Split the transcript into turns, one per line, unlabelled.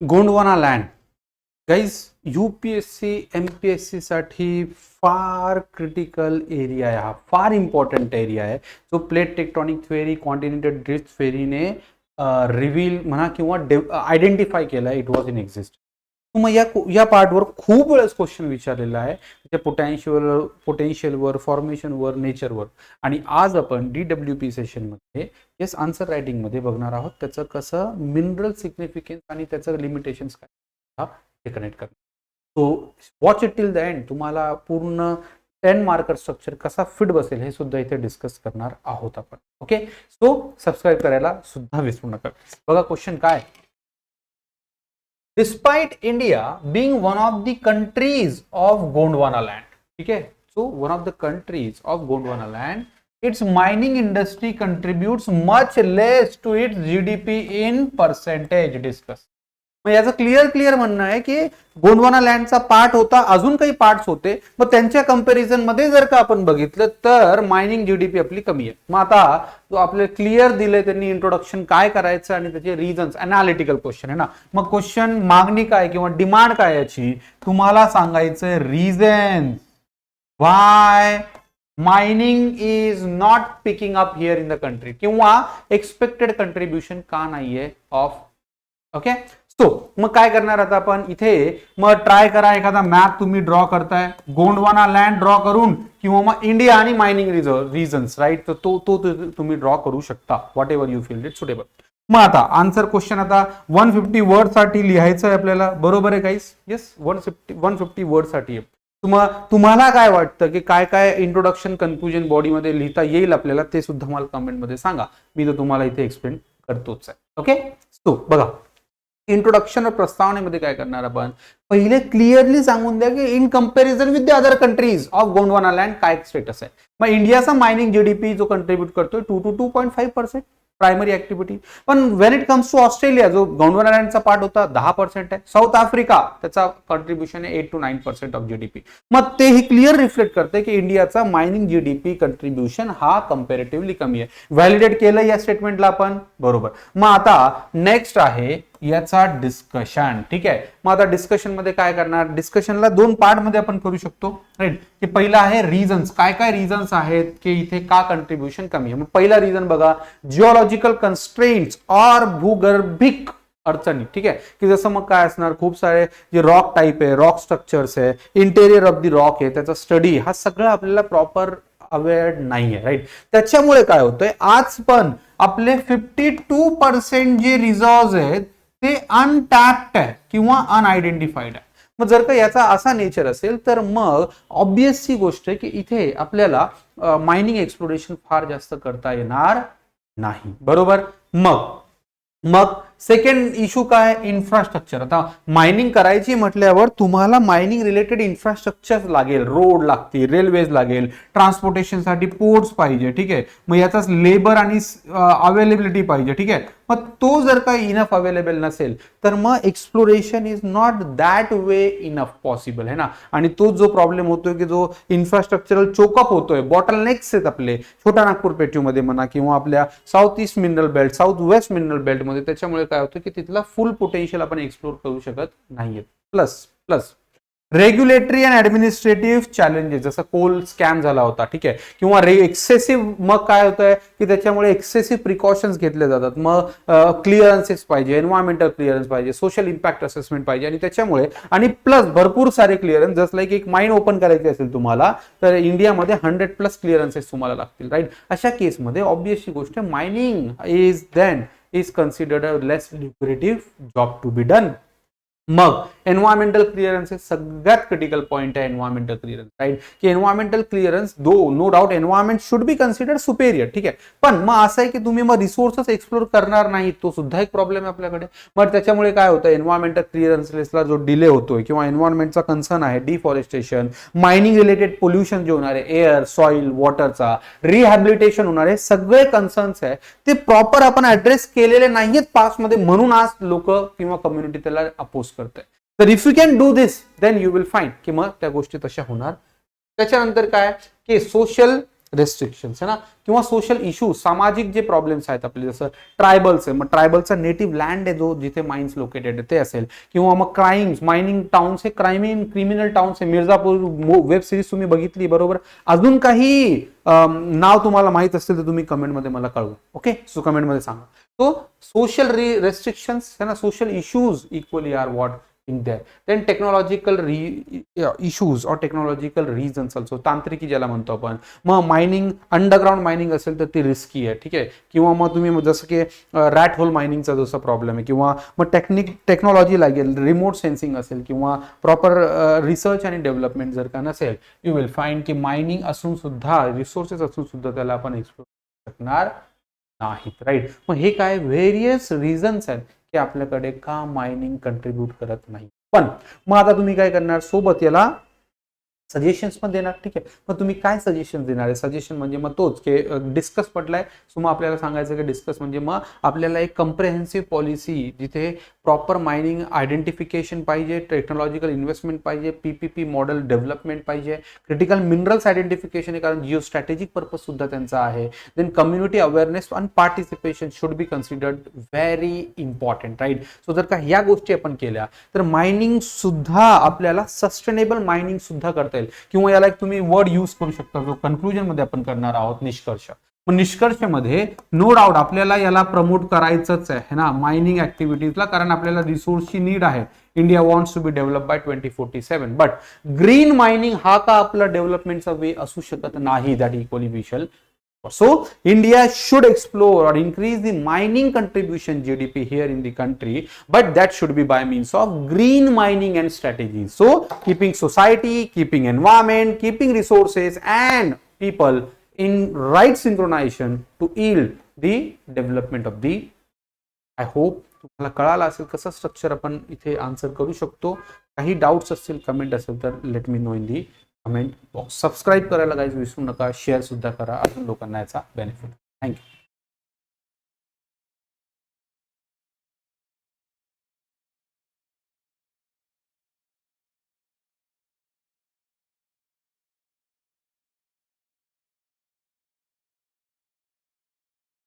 Gondwana land guys UPSC MPSC साठी फार critical area आहे, हा फार इम्पॉर्टंट एरिया आहे जो plate tectonic theory quantitative drift थेअरीने रिव्हील म्हणा किंवा आयडेंटिफाय केला. It was in exist. मग या पार्टवर खूप वेळेस क्वेश्चन विचारलेला आहे त्या पोटेन्शियलवर फॉर्मेशनवर नेचरवर. आणि आज आपण DWP सेशनमध्ये येस आन्सर रायटिंगमध्ये बघणार आहोत त्याचं कसं मिनरल सिग्निफिकन्स आणि त्याचं लिमिटेशन्स काय हे कनेक्ट करणार. So watch it till the end. तुम्हाला पूर्ण 10 मार्कर स्ट्रक्चर कसा फिट बसेल हे सुद्धा इथे डिस्कस करणार आहोत आपण. ओके, सो सबस्क्राईब करायला सुद्धा विसरू नका. बघा क्वेश्चन काय. Despite India being one of the countries of Gondwana land, ठीक है, so one of the countries of Gondwana land, its mining industry contributes much less to its GDP in percentage. Discuss. मग याचं clear म्हणणं आहे की Gondwana लँडचा part होता, अजून काही पार्ट्स होते, मग त्यांच्या कंपॅरिझन मध्ये जर का आपण बघितलं तर मायनिंग जीडीपी आपली कमी आहे. मग आता जो आपले क्लिअर दिले त्यांनी इंट्रोडक्शन काय करायचं आणि त्याचे रिझन्स, अनालिटिकल क्वेश्चन आहे ना. मग क्वेश्चन मागणी काय किंवा डिमांड काय याची तुम्हाला सांगायचं reason why mining is not picking up here in the country किंवा एक्सपेक्टेड कंट्रीब्युशन का नाहीये ऑफ. ओके, सो मग काय करणार आता आपण इथे मग ट्राय करा एखादा मॅप तुम्ही ड्रॉ करताय गोंडवाना लँड ड्रॉ करून किंवा मग इंडिया आणि मायनिंग रिझन्स राईट. तर तो तुम्ही ड्रॉ करू शकता what ever you feel it suitable. मग आता आन्सर क्वेश्चन आता 150 वर्ड साठी लिहायचं आहे आपल्याला, बरोबर आहे गाईस. येस 150 वर्ड साठी आहे. तुम्हाला काय वाटतं की काय काय इंट्रोडक्शन कन्क्लुजन बॉडीमध्ये लिहिता येईल आपल्याला ते सुद्धा मला कमेंटमध्ये सांगा. मी तर तुम्हाला इथे एक्सप्लेन करतोच आहे. ओके, सो बघा इंट्रोडक्शन और प्रस्तावनेमध्ये काय करणार आपण पहिले क्लिअरली सांगून द्या की in comparison with the other countries of Gondwana land काय स्टेटस आहे. मग इंडियाचा मायनिंग जीडीपी जो कंट्रीब्यूट करतोय 2 to 2.5% प्रायमरी ऍक्टिव्हिटी. पण when it comes to Australia जो गोंडवाना लँडचा पार्ट होता 10% आहे. साऊथ आफ्रिका त्याचा कॉन्ट्रीब्युशन आहे 8 to 9% ऑफ जीडीपी. मग तेही क्लिअर रिफ्लेक्ट करते की इंडियाचा मायनिंग जीडीपी कंट्रीब्युशन हा कंपॅरेटिव्हली कमी आहे. व्हॅलिडेट केलं या स्टेटमेंटला आपण, बरोबर. मग आता नेक्स्ट आहे याचा डिस्कशन. ठीक आहे, मग आता डिस्कशन मध्ये काय करणार, डिस्कशनला 2 पार्ट मध्ये आपण करू शकतो राईट. की पहिला आहे रिझन्स, काय काय रिझन्स आहेत की इथे का कंट्रीब्युशन कमी आहे. मग पहिला रिझन बघा जिओलॉजिकल कन्स्ट्रेंट्स और भूगर्भिक अडचणी. ठीक आहे, की जसं मग काय असणार खूप सारे जे रॉक टाईप आहे, रॉक स्ट्रक्चर्स आहे, इंटेरियर ऑफ द रॉक आहे, त्याचा स्टडी हा सगळं आपल्याला प्रॉपर अवेअर नाहीये राईट. त्याच्यामुळे काय होतंय आज पण आपले 52% जे रिझॉर्व्स आहेत ते अनटॅप्ड आहे किंवा अनआयडेंटिफाईड आहे. मग जर का याचा असा नेचर असेल तर मग ऑब्वियसली गोष्ट आहे की इथे आपल्याला मायनिंग एक्सप्लोरेशन फार जास्त करता येणार नाही, बरोबर. मग सेकंड इश्यू काय, इन्फ्रास्ट्रक्चर. आता मायनिंग करायची म्हटल्यावर तुम्हाला मायनिंग रिलेटेड इन्फ्रास्ट्रक्चर लागेल, रोड लागतील, रेल्वेज लागेल, ट्रान्सपोर्टेशनसाठी पोर्ट्स पाहिजे. ठीक आहे, मग याचाच लेबर आणि अवेलेबिलिटी पाहिजे. ठीक आहे, मग तो जर का इनफ अवेलेबल नसेल तर मग exploration is not that way enough possible आहे ना. आणि तो जो प्रॉब्लेम होतोय की जो इन्फ्रास्ट्रक्चरल चोकअप होतोय, बॉटलनेक्स आहेत आपले छोटा नागपूर पेट्यूमध्ये म्हणा किंवा आपल्या south east mineral belt, south west mineral belt मध्ये, त्याच्यामुळे काय होतं की तिथला फुल पोटेन्शियल आपण एक्सप्लोर करू शकत नाहीये. Plus regulatory and administrative challenges, जसं कोल स्कॅम झाला होता. ठीक आहे, किंवा एक्सेसिव्ह मग काय होतंय की त्याच्यामुळे एक्सेसिव्ह प्रिकॉशन्स घेतले जातात. मग क्लिअरन्सेस पाहिजे, एन्व्हायरमेंटल क्लिअरन्स पाहिजे, सोशल इम्पॅक्ट असेसमेंट पाहिजे आणि त्याच्यामुळे आणि प्लस भरपूर सारे क्लिअरन्स. जसं लाईक एक माइन ओपन करायची असेल तुम्हाला तर इंडियामध्ये 100+ क्लिअरन्सेस तुम्हाला लागतील राईट. अशा केसमध्ये ऑब्वियसली गोष्ट mining is considered a less lucrative job to be done. मग एन्व्हायरमेंटल क्लिअरन्सेस सगळ्यात क्रिटिकल पॉइंट आहे एन्व्हायरमेंटल क्लिअरन्स राईट. की environmental clearance no doubt environment should be considered superior. ठीक आहे, पण मग असं आहे की तुम्ही मग रिसोर्सेस एक्सप्लोर करणार नाही, तो सुद्धा एक प्रॉब्लेम आहे आपल्याकडे. मग त्याच्यामुळे काय होतं एन्व्हायरमेंटल क्लिअरन्सला जो डिले होतोय किंवा एन्व्हायरमेंटचा कन्सर्न आहे, डिफॉरेस्टेशन, मायनिंग रिलेटेड पोल्युशन जे होणार आहे, एअर सॉइल वॉटरचा, रिहॅबिलिटेशन होणार आहे, सगळे कन्सर्न्स आहे ते प्रॉपर आपण ऍड्रेस केलेले नाहीयेत पास्टमध्ये, म्हणून आज लोक किंवा कम्युनिटी त्याला अपोज करते. तर if you can do this then you will find की मग त्या गोष्टी तशा होणार. त्याच्यानंतर काय की सोशल रेस्ट्रिक्शन्स है ना, किंवा सोशल इश्यूज, सामाजिक जे प्रॉब्लेम्स आहेत आपले, जसं ट्रायबल्स आहे, मग ट्रायबलचा नेटिव्ह लँड आहे जो जिथे माइन्स लोकेटेड आहे ते असेल, किंवा मग क्राईम्स, मायनिंग टाउन्स हे क्रिमिनल टाउन्स आहे, मिर्झापूर वेब सिरीज तुम्ही बघितली बरोबर. अजून काही नाव तुम्हाला माहित असतील तर तुम्ही कमेंटमध्ये मला कळवा. ओके, सो कमेंटमध्ये सांगा. तो सोशल रेस्ट्रिक्शन्स है ना, social issues equally are what in there. Then technological issues or technological reasons also, तांत्रिकी ज्याला म्हणतो आपण. मग मायनिंग, अंडरग्राउंड मायनिंग असेल तर ती रिस्की आहे, ठीक आहे. किंवा मग तुम्ही जसं की रॅट होल मायनिंगचा जसा प्रॉब्लेम आहे, किंवा मग टेक्नॉलॉजी लागेल, रिमोट सेन्सिंग असेल, किंवा प्रॉपर रिसर्च आणि डेव्हलपमेंट जर का नसेल, यू विल फाइंड की मायनिंग असून सुद्धा, रिसोर्सेस असून सुद्धा त्याला आपण एक्सप्लोर शकणार नाहीत. राईट. मग हे काय व्हेरियस रिझन्स आहेत की आपल्याकडे का मायनिंग कंट्रीब्यूट करत नाही. पण मग आता तुम्ही काय करणार, सोबत याला सजेशन्स पण देणार. ठीक आहे, मग तुम्ही काय सजेशन देणार आहे. सजेशन म्हणजे मग तोच की डिस्कस पडलाय, सो मग आपल्याला सांगायचं की डिस्कस म्हणजे मग आपल्याला एक कम्प्रेहेन्सिव्ह पॉलिसी जिथे प्रॉपर मायनिंग आयडेंटिफिकेशन पाहिजे, टेक्नॉलॉजिकल इन्व्हेस्टमेंट पाहिजे, पीपीपी मॉडेल डेव्हलपमेंट पाहिजे, क्रिटिकल मिनरल्स आयडेंटिफिकेशन आहे कारण जिओ स्ट्रॅटेजिक पर्पज सुद्धा त्यांचा आहे. Then community awareness and participation should be considered very important. Right. So जर का ह्या गोष्टी आपण केल्या तर मायनिंग सुद्धा आपल्याला सस्टेनेबल मायनिंग सुद्धा करता येईल. किंवा याला एक तुम्ही वर्ड यूज करू शकता जो कन्क्लुजन मध्ये आपण करणार आहोत, निष्कर्ष. मग निष्कर्षमध्ये नो डाऊट आपल्याला याला प्रमोट करायचंच आहे ना मायनिंग ऍक्टिव्हिटीजला, कारण आपल्याला रिसोर्सची नीड आहे. India wants to be develop by 2047. But green mining हा का आपला डेव्हलपमेंटचा वे असू शकत नाही. That equally we shall. So India should explore or increase the mining contribution GDP here in the country, but that should be by means of green mining and strategies. So keeping society, keeping environment, keeping resources and people in right synchronization to yield the development of the. I hope तुम्हाला कळालं असेल कसं structure आपण इथे answer करू शकतो. काही doubts असतील, कमेंट असेल तर let me know in the comment box. Subscribe करायला गाईज विसरू नका, शेअर सुद्धा करा, अजून लोकांना याचा बेनिफिट. थँक्यू.